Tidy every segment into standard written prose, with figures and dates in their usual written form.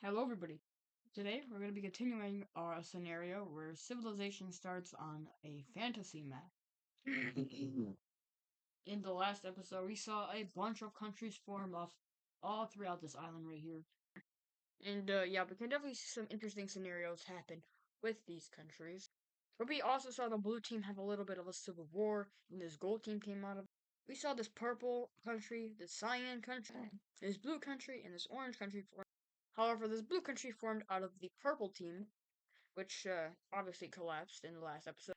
Hello, everybody. Today we're going to be continuing our scenario where civilization starts on a fantasy map. In the last episode, we saw a bunch of countries form up all throughout this island right here. And yeah, we can definitely see some interesting scenarios happen with these countries. But we also saw the blue team have a little bit of a civil war, and this gold team came out of it. We saw this purple country, this cyan country, this blue country, and this orange country form. However, this blue country formed out of the purple team, which obviously collapsed in the last episode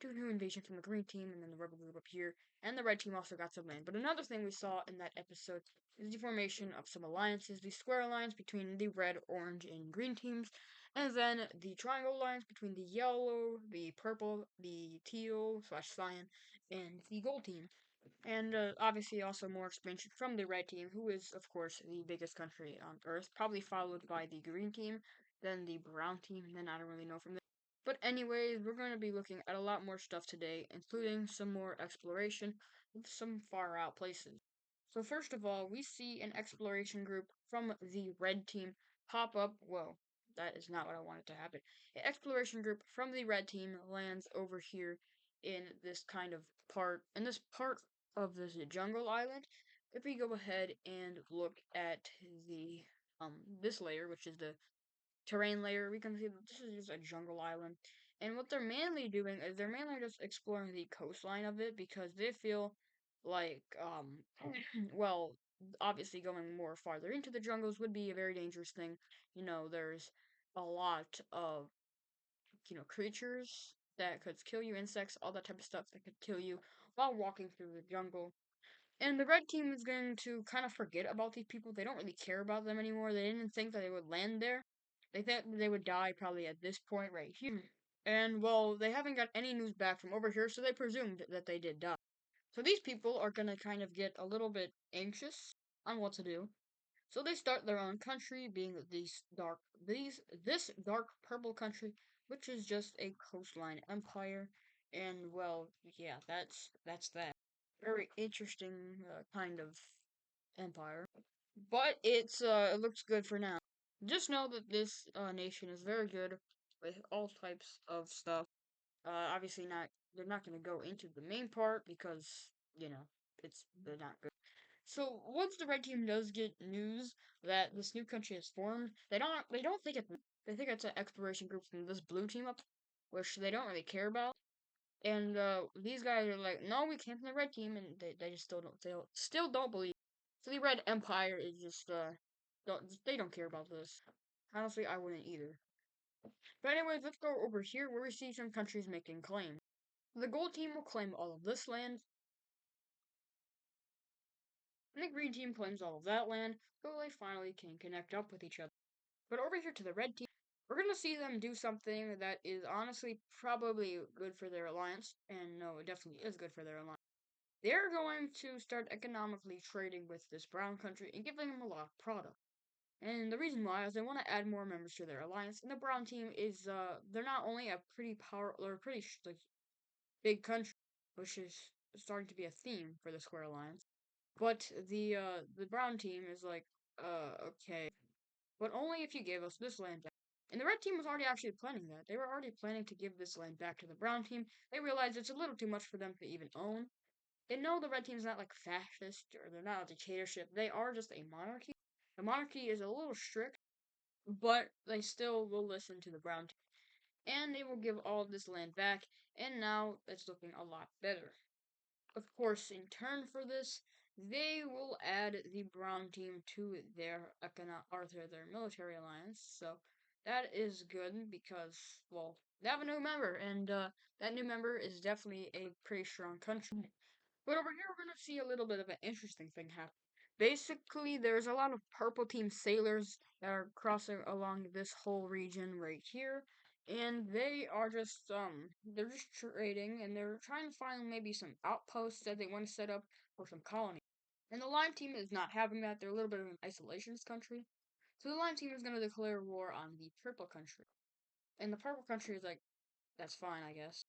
due to invasion from the green team, and then the rebel group up here, and the red team also got some land. But another thing we saw in that episode is the formation of some alliances, the square alliance between the red, orange, and green teams, and then the triangle alliance between the yellow, the purple, the teal slash cyan, and the gold team. And obviously, also more expansion from the red team, who is, of course, the biggest country on Earth, probably followed by the green team, then the brown team, and then I don't really know from there. But, anyways, we're going to be looking at a lot more stuff today, including some more exploration of some far out places. So, first of all, we see an exploration group from the red team pop up. Whoa, that is not what I wanted to happen. An exploration group from the red team lands over here in this part of this jungle island. If we go ahead and look at the this layer, which is the terrain layer, we can see that this is just a jungle island. And what they're mainly doing is they're mainly just exploring the coastline of it because they feel like well, obviously going more farther into the jungles would be a very dangerous thing. There's a lot of creatures that could kill you, insects, all that type of stuff that could kill you while walking through the jungle. And the red team is going to kind of forget about these people. They don't really care about them anymore. They didn't think that they would land there. They thought they would die probably at this point right here. And well, they haven't got any news back from over here, so they presumed that they did die. So these people are gonna kind of get a little bit anxious on what to do. So they start their own country, being this dark purple country, which is just a coastline empire. And well, yeah, that's that. Very interesting kind of empire, but it looks good for now. Just know that this nation is very good with all types of stuff. Obviously not. They're not going to go into the main part because they're not good. So once the red team does get news that this new country is formed, they don't think they think it's an exploration group from this blue team up, which they don't really care about. And these guys are like, no, we came from the red team, and they just still don't believe. So the red empire is just they don't care about this. Honestly, I wouldn't either. But anyways, let's go over here where we see some countries making claims. The gold team will claim all of this land, and the green team claims all of that land, so they finally can connect up with each other. But over here to the red team, we're gonna see them do something that is honestly probably good for their alliance, and no, it definitely is good for their alliance. They're going to start economically trading with this brown country and giving them a lot of product. And the reason why is they want to add more members to their alliance. And the brown team is they're not only a pretty like big country, which is starting to be a theme for the Square Alliance, but the brown team is like okay, but only if you give us this land back. And the red team was already actually planning that. They were already planning to give this land back to the brown team. They realized it's a little too much for them to even own. They know the red team's not like fascist or they're not a dictatorship. They are just a monarchy. The monarchy is a little strict, but they still will listen to the brown team. And they will give all of this land back, and now it's looking a lot better. Of course, in turn for this, they will add the brown team to their military alliance. So that is good because, well, they have a new member, and that new member is definitely a pretty strong country. But over here, we're going to see a little bit of an interesting thing happen. Basically, there's a lot of purple team sailors that are crossing along this whole region right here. And they're just trading and they're trying to find maybe some outposts that they want to set up or some colonies. And the Lime team is not having that. They're a little bit of an isolationist country. So the Lime team is going to declare war on the purple country. And the purple country is like, that's fine, I guess.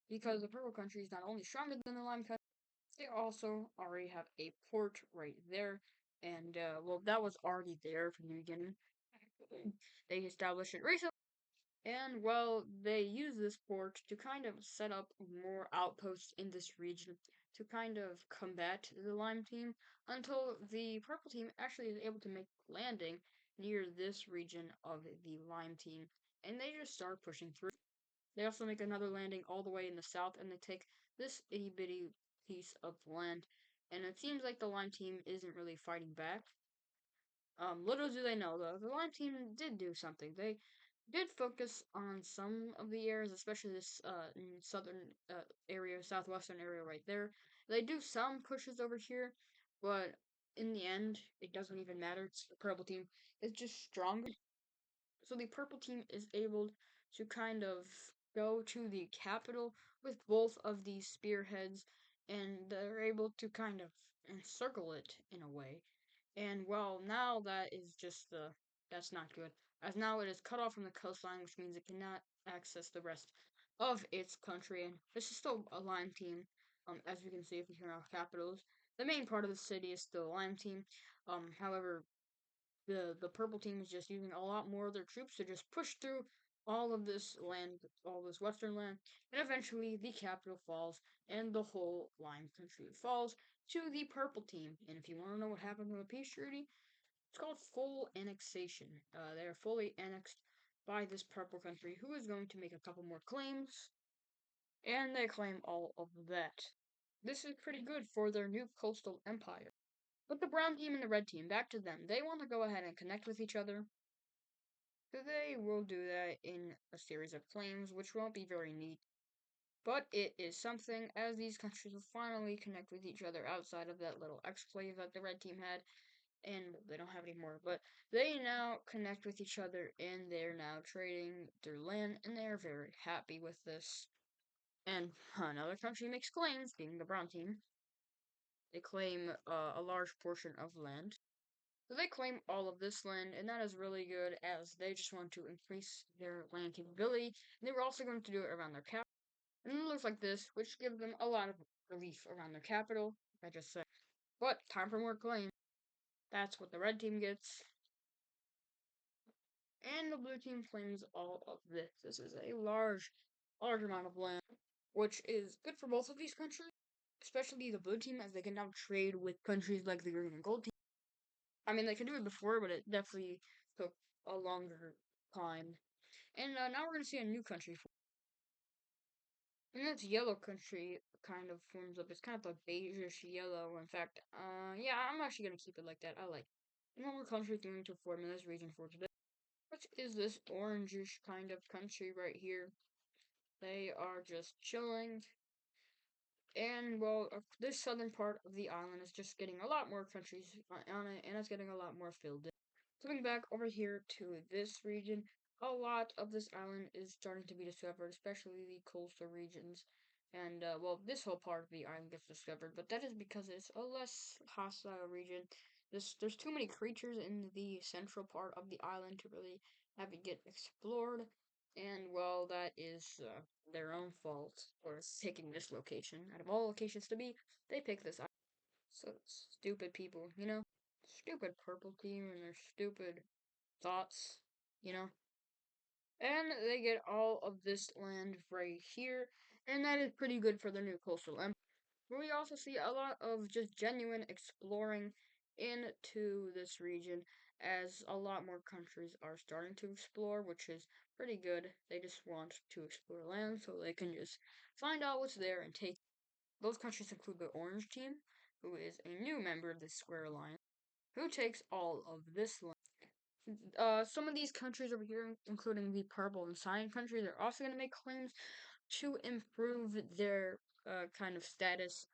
Because the purple country is not only stronger than the Lime country, they also already have a port right there, and well, that was already there from the beginning. They established it recently, and well, they use this port to kind of set up more outposts in this region to kind of combat the Lime team until the Purple team actually is able to make landing near this region of the Lime team, and they just start pushing through. They also make another landing all the way in the south, and they take this itty bitty piece of land. And it seems like the Lime team isn't really fighting back. Little do they know, though, the Lime team did do something. They did focus on some of the areas, especially this southern area, southwestern area right there. They do some pushes over here, but in the end, it doesn't even matter. It's the purple team is just stronger. So the purple team is able to kind of go to the capital with both of these spearheads, and they're able to kind of encircle it in a way. And well, now that is just that's not good. As now it is cut off from the coastline, which means it cannot access the rest of its country. And this is still a Lime team. As you can see if you hear our capitals, the main part of the city is still a Lime team. However, the purple team is just using a lot more of their troops to just push through all of this land, all this western land, and eventually the capital falls and the whole Lime country falls to the purple team. And if you want to know what happened to the peace treaty, it's called full annexation. They are fully annexed by this purple country, who is going to make a couple more claims, and they claim all of that. This is pretty good for their new coastal empire. But the brown team and the red team, back to them. They want to go ahead and connect with each other. So they will do that in a series of claims, which won't be very neat. But it is something, as these countries will finally connect with each other outside of that little exclave that the red team had. And they don't have anymore. But they now connect with each other, and they're now trading their land, and they're very happy with this. And another country makes claims, being the brown team. They claim a large portion of land. So they claim all of this land, and that is really good as they just want to increase their land capability. And they were also going to do it around their capital. And it looks like this, which gives them a lot of relief around their capital, like I just said. But time for more claims. That's what the red team gets. And the blue team claims all of this. This is a large amount of land, which is good for both of these countries, especially the blue team, as they can now trade with countries like the green and gold team. I mean, they could do it before, but it definitely took a longer time. And now we're gonna see a new country. And this yellow country kind of forms up. It's kind of like beigeish yellow. In fact, yeah, I'm actually gonna keep it like that. I like. And one more country going to form in this region for today, which is this orangish kind of country right here. They are just chilling. And well, this southern part of the island is just getting a lot more countries on it, and it's getting a lot more filled in. Coming back over here to this region, a lot of this island is starting to be discovered, especially the coastal regions. And well, this whole part of the island gets discovered, but that is because it's a less hostile region. There's too many creatures in the central part of the island to really have it get explored. And well, that is their own fault for picking this location. Out of all locations to be, they pick this island. So stupid people, you know? Stupid purple team and their stupid thoughts, you know? And they get all of this land right here, and that is pretty good for their new coastal empire. But we also see a lot of just genuine exploring into this region, as a lot more countries are starting to explore, which is pretty good. They just want to explore land so they can just find out what's there and take. Those countries include the Orange Team, who is a new member of the Square Alliance, who takes all of this land. Some of these countries over here, including the purple and cyan countries, are also going to make claims to improve their kind of status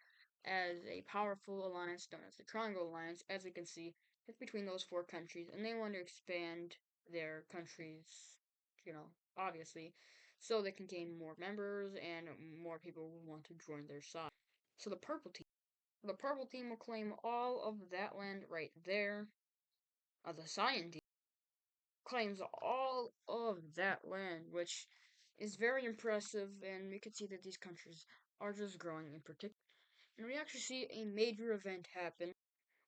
as a powerful alliance known as the Triangle Alliance. As you can see, it's between those four countries, and they want to expand their countries, you know, obviously, so they can gain more members and more people will want to join their side. So the purple team will claim all of that land right there. The cyan team claims all of that land, which is very impressive, and we can see that these countries are just growing in particular. And we actually see a major event happen,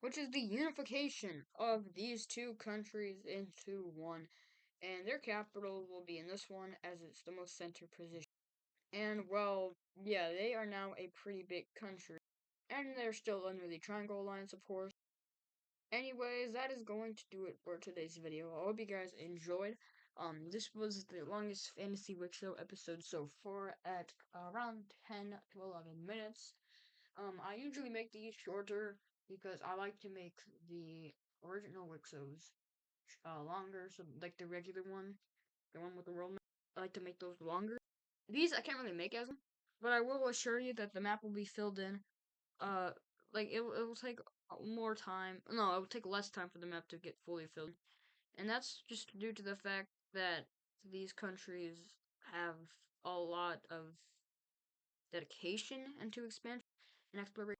which is the unification of these two countries into one. And their capital will be in this one as it's the most center position. And well, yeah, they are now a pretty big country. And they're still under the Triangle Alliance, of course. Anyways, that is going to do it for today's video. I hope you guys enjoyed. This was the longest Fantasy Week Show episode so far at around 10 to 11 minutes. I usually make these shorter because I like to make the original Wixos longer, so like the regular one, the one with the world map, I like to make those longer. These I can't really make as them, but I will assure you that the map will be filled in. Uh, like it will take more time. No, it will take less time for the map to get fully filled, and that's just due to the fact that these countries have a lot of dedication into expansion and exploration.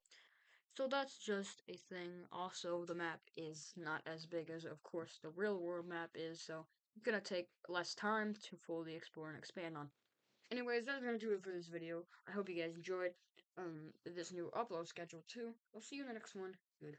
So that's just a thing. Also, the map is not as big as, of course, the real world map is, so it's gonna take less time to fully explore and expand on. Anyways, that's gonna do it for this video. I hope you guys enjoyed this new upload schedule too. I'll see you in the next one. Good.